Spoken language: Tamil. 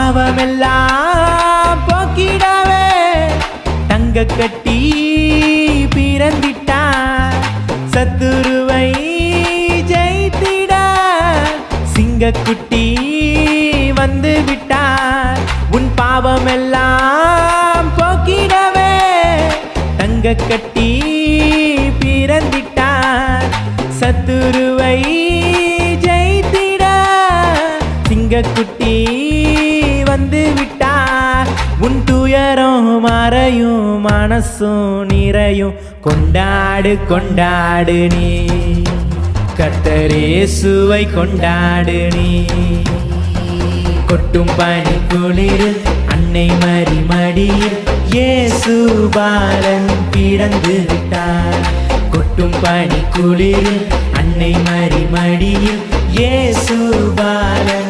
பாவமெல்லாம் போக்கிடவே தங்க கட்டி பிறந்திட்டார். சத்துருவை ஜெயித்திட சிங்கக்குட்டி வந்து விட்டார். உன் பாவமெல்லாம் போக்கிடவே தங்க கட்டி பிறந்திட்டார். சத்துருவை ஜெயித்திட சிங்கக்குட்டி வந்து விட்டார். உன் துயரம் மறையும் மனசும் நிறையும் கொண்டாடு கொண்டாடு நீ கர்த்தர் இயேசுவை கொண்டாடு நீ. கொட்டும் பனி குளிரில் அன்னை மரி மடியில் இயேசு பாலன் பிறந்து விட்டார். கொட்டும் பனி குளிரில் அன்னை மரி மடியில் இயேசு பாலன்